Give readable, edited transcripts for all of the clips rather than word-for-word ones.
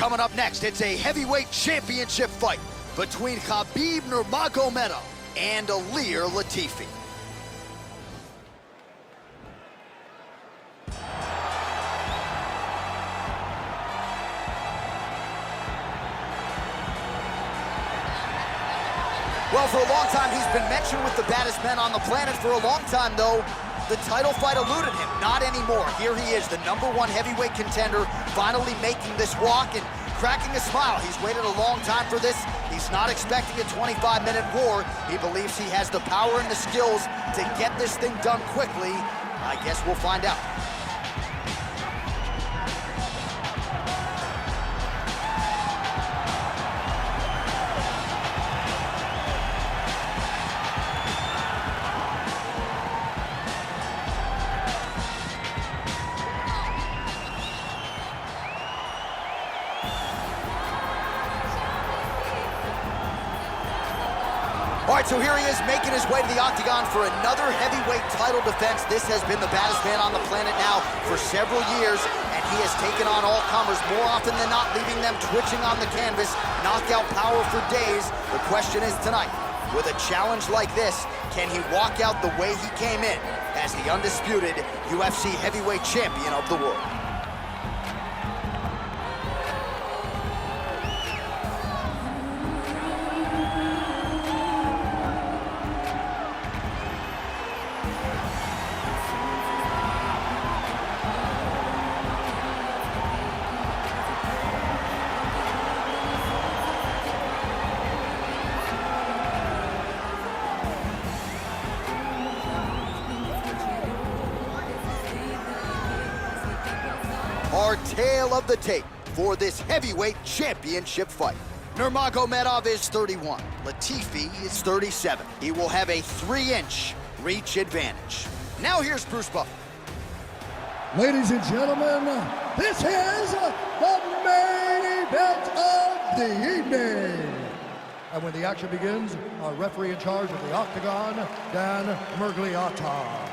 Coming up next, it's a heavyweight championship fight between Khabib Nurmagomedov and Ilir Latifi. Well, for a long time, he's been mentioned with the baddest men on the planet. For a long time, though, the title fight eluded him. Not anymore. Here he is, the #1 heavyweight contender, finally making this walk and cracking a smile. He's waited a long time for this. He's not expecting a 25-minute war. He believes he has the power and the skills to get this thing done quickly. I guess we'll find out. All right, so here he is making his way to the octagon for another heavyweight title defense. This has been the baddest man on the planet now for several years, and he has taken on all comers more often than not, leaving them twitching on the canvas, knockout power for days. The question is tonight, with a challenge like this, can he walk out the way he came in as the undisputed UFC heavyweight champion of the world? Our tale of the tape for this heavyweight championship fight. Nurmagomedov is 31, Latifi is 37. He will have a 3-inch reach advantage. Now here's Bruce Buffer. Ladies and gentlemen, this is the main event of the evening. And when the action begins, our referee in charge of the octagon, Dan Murgliata.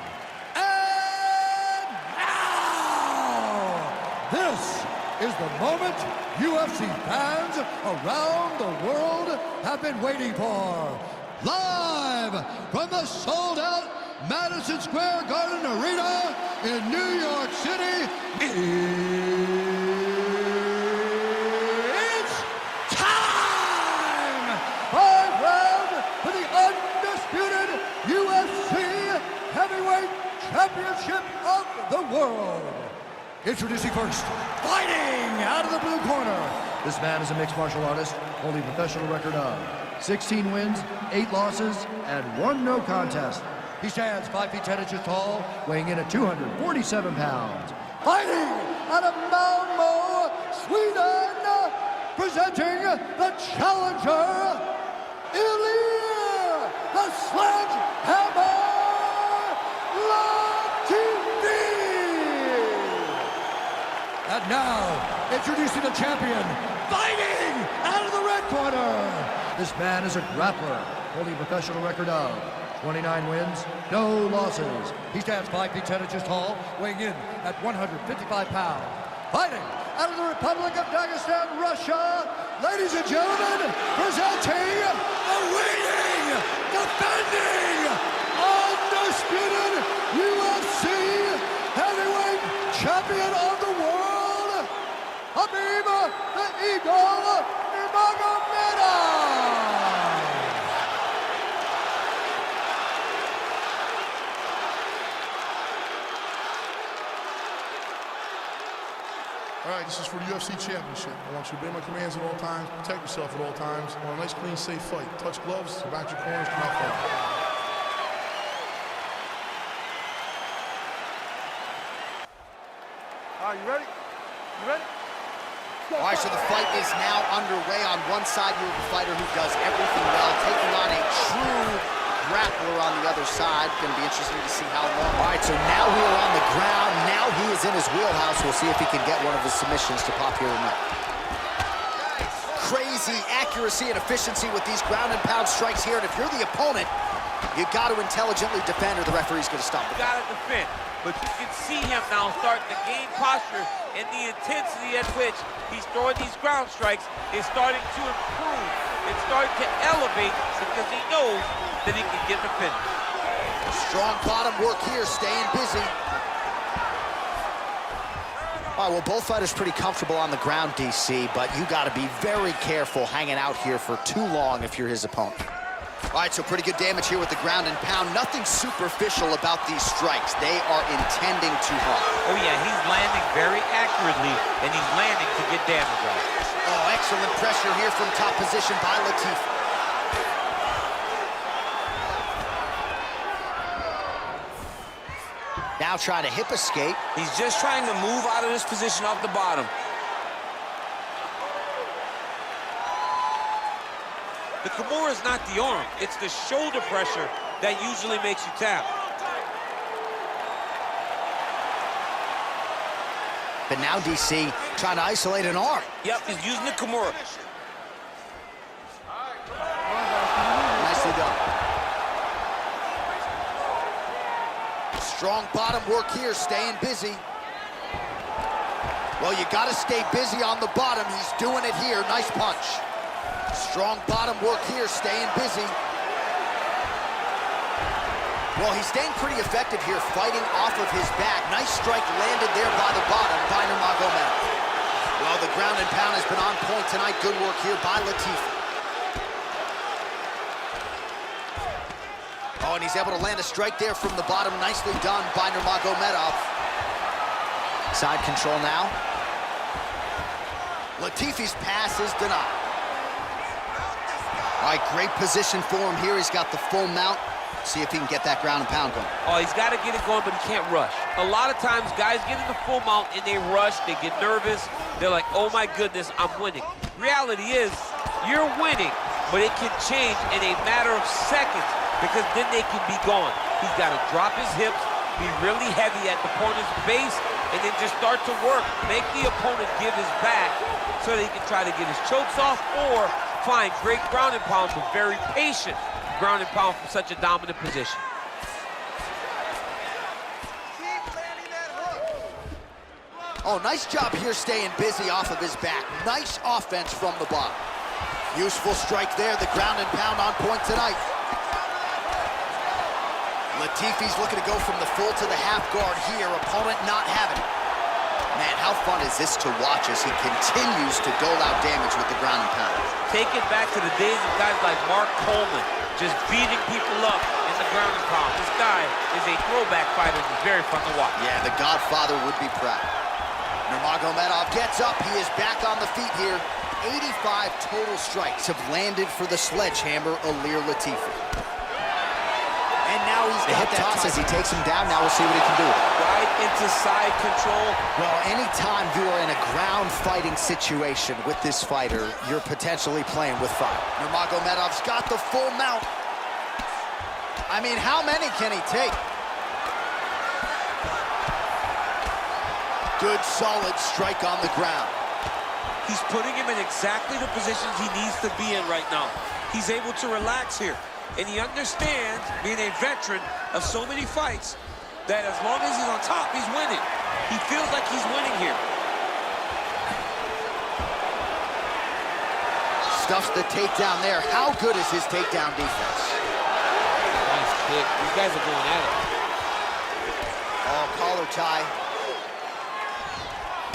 This is the moment UFC fans around the world have been waiting for. Live from the sold-out Madison Square Garden Arena in New York City, it's time! 5 rounds for the undisputed UFC Heavyweight Championship of the world. Introducing first, fighting out of the blue corner. This man is a mixed martial artist, holding a professional record of 16 wins, 8 losses, and 1 no contest. He stands 5 feet 10 inches tall, weighing in at 247 pounds. Fighting out of Malmo, Sweden, presenting the challenger, Ilir the Sledgehammer Latifi. And now, introducing the champion, fighting out of the red corner. This man is a grappler, holding a professional record of 29 wins, no losses. He stands 5 feet 10 inches tall, weighing in at 155 pounds. Fighting out of the Republic of Dagestan, Russia, ladies and gentlemen, presenting the reigning, defending, undisputed UFC heavyweight champion of the world, Khabib the Eagle Nurmagomedov. All right, this is for the UFC Championship. I want you to obey my commands at all times, protect yourself at all times. I want a nice, clean, safe fight. Touch gloves, back your corners, come out fight. All right, you ready? You ready? All right, so the fight is now underway. On one side, you have a fighter who does everything well, taking on a true grappler on the other side. Going to be interesting to see how long. All right, so now we are on the ground. Now he is in his wheelhouse. We'll see if he can get one of his submissions to pop here tonight. Crazy accuracy and efficiency with these ground and pound strikes here. And if you're the opponent, you got to intelligently defend or the referee's going to stop it. You got to defend. but you can see him now starting to gain posture, and the intensity at which he's throwing these ground strikes is starting to improve. It's starting to elevate because he knows that he can get the finish. Strong bottom work here, staying busy. All right, well, both fighters pretty comfortable on the ground, DC, but you got to be very careful hanging out here for too long if you're his opponent. All right, so pretty good damage here with the ground and pound. Nothing superficial about these strikes. They are intending to harm. Oh, yeah, he's landing very accurately, and he's landing to get damage on. Oh, excellent pressure here from top position by Latifi. Now trying to hip escape. He's just trying to move out of this position off the bottom. The Kimura is not the arm. It's the shoulder pressure that usually makes you tap. But now DC trying to isolate an arm. Yep, he's using the Kimura. Nicely done. Strong bottom work here, staying busy. Well, you got to stay busy on the bottom. He's doing it here. Nice punch. Strong bottom work here, staying busy. Well, he's staying pretty effective here, fighting off of his back. Nice strike landed there by the bottom by Nurmagomedov. Well, the ground and pound has been on point tonight. Good work here by Latifi. Oh, and he's able to land a strike there from the bottom. Nicely done by Nurmagomedov. Side control now. Latifi's pass is denied. All right, great position for him here. He's got the full mount. See if he can get that ground and pound going. Oh, he's got to get it going, but he can't rush. A lot of times, guys get in the full mount and they rush, they get nervous. They're like, oh my goodness, I'm winning. Reality is, you're winning, but it can change in a matter of seconds because then they can be gone. He's got to drop his hips, be really heavy at the opponent's base, and then just start to work. Make the opponent give his back so that he can try to get his chokes off or find great ground and pound, but very patient ground and pound from such a dominant position. Oh, nice job here staying busy off of his back. Nice offense from the bottom. Useful strike there, the ground and pound on point tonight. Latifi's looking to go from the full to the half guard here. Opponent not having it. Man, how fun is this to watch as he continues to dole out damage with the ground and pound. Take it back to the days of guys like Mark Coleman, just beating people up in the ground and pound. This guy is a throwback fighter. It's very fun to watch. Yeah, the Godfather would be proud. Nurmagomedov gets up. He is back on the feet here. 85 total strikes have landed for the sledgehammer, Ilir Latifi. And now he's got that toss as he takes him down. Now we'll see what he can do. Right into side control. Well, anytime you are in a ground fighting situation with this fighter, you're potentially playing with fire. Nurmagomedov's got the full mount. I mean, how many can he take? Good, solid strike on the ground. He's putting him in exactly the positions he needs to be in right now. He's able to relax here. And he understands, being a veteran of so many fights, that as long as he's on top, he's winning. He feels like he's winning here. Stuffs the takedown there. How good is his takedown defense? Nice kick. These guys are going at it. Oh, collar tie.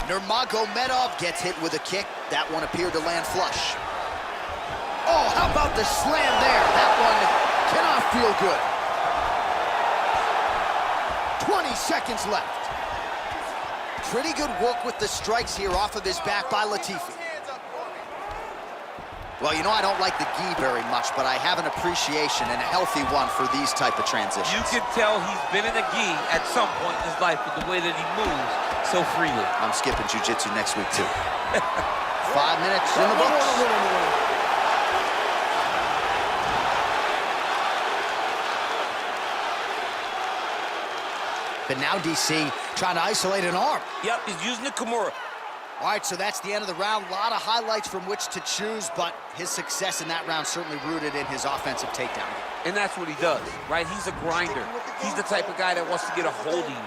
Nurmagomedov gets hit with a kick. That one appeared to land flush. Oh, how about the slam there? That one cannot feel good. 20 seconds left. Pretty good work with the strikes here off of his back by Latifi. Well, you know, I don't like the gi very much, but I have an appreciation and a healthy one for these type of transitions. You can tell he's been in a gi at some point in his life with the way that he moves so freely. I'm skipping jiu-jitsu next week, too. 5 minutes in the books. But now DC trying to isolate an arm. Yep, he's using the Kimura. All right, so that's the end of the round. A lot of highlights from which to choose, but his success in that round certainly rooted in his offensive takedown. And that's what he does, right? He's a grinder. He's the type of guy that wants to get a hold of you.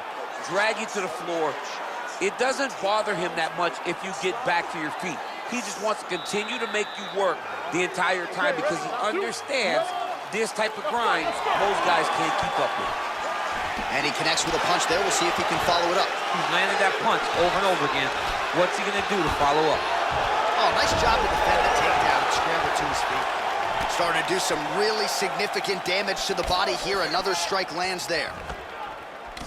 drag you to the floor. It doesn't bother him that much if you get back to your feet. He just wants to continue to make you work the entire time because he understands this type of grind most guys can't keep up with. And he connects with a punch there. We'll see if he can follow it up. He's landed that punch over and over again. What's he gonna do to follow up? Oh, nice job to defend the takedown and scramble to his feet. Starting to do some really significant damage to the body here. Another strike lands there.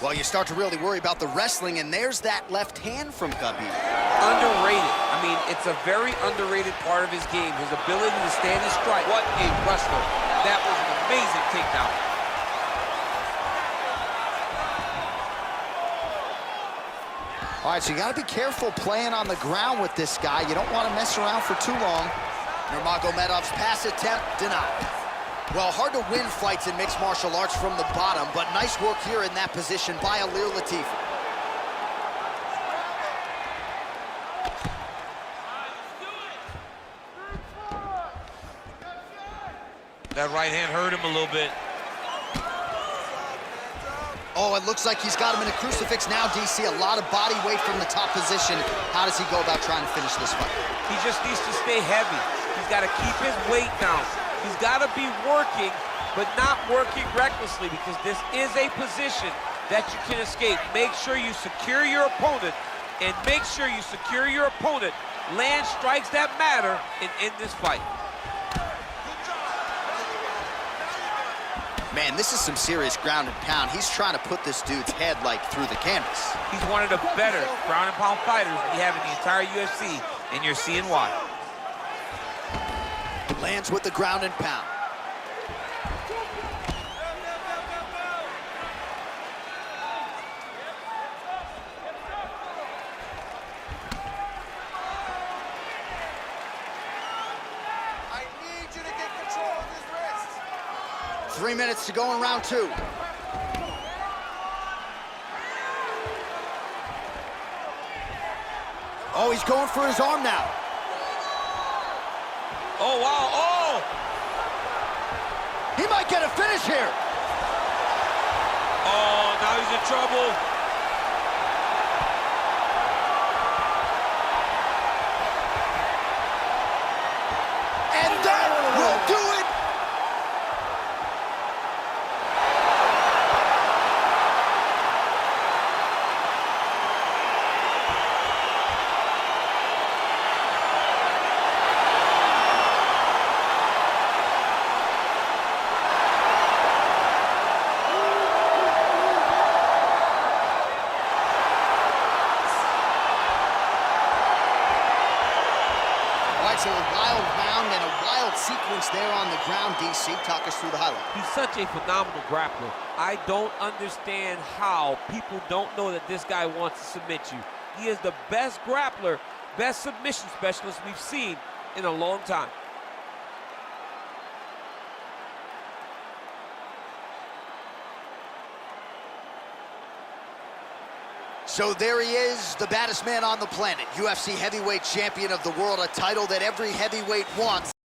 Well, you start to really worry about the wrestling, and there's that left hand from Khabib. Underrated. I mean, it's a very underrated part of his game, his ability to stand and strike. What a wrestler. That was an amazing takedown. All right, so you gotta be careful playing on the ground with this guy. You don't want to mess around for too long. Nurmagomedov's pass attempt denied. Well, hard to win fights in mixed martial arts from the bottom, but nice work here in that position by Ilir Latifi. That right hand hurt him a little bit. Oh, it looks like he's got him in a crucifix now, DC. A lot of body weight from the top position. How does he go about trying to finish this fight? He just needs to stay heavy. He's got to keep his weight down. He's got to be working, but not working recklessly, because this is a position that you can escape. Make sure you secure your opponent, and make sure you secure your opponent, land strikes that matter, and end this fight. Man, this is some serious ground and pound. He's trying to put this dude's head, like, through the canvas. He's one of the better ground and pound fighters we have in the entire UFC, and you're seeing why. Lands with the ground and pound. I need you to get control of his wrist. 3 minutes to go in round 2. Oh, he's going for his arm now. Oh, wow, oh! He might get a finish here. Oh, now he's in trouble. And that will do it. So a wild round and a wild sequence there on the ground, DC. Talk us through the highlight. He's such a phenomenal grappler. I don't understand how people don't know that this guy wants to submit you. He is the best grappler, best submission specialist we've seen in a long time. So there he is, the baddest man on the planet, UFC heavyweight champion of the world, a title that every heavyweight wants.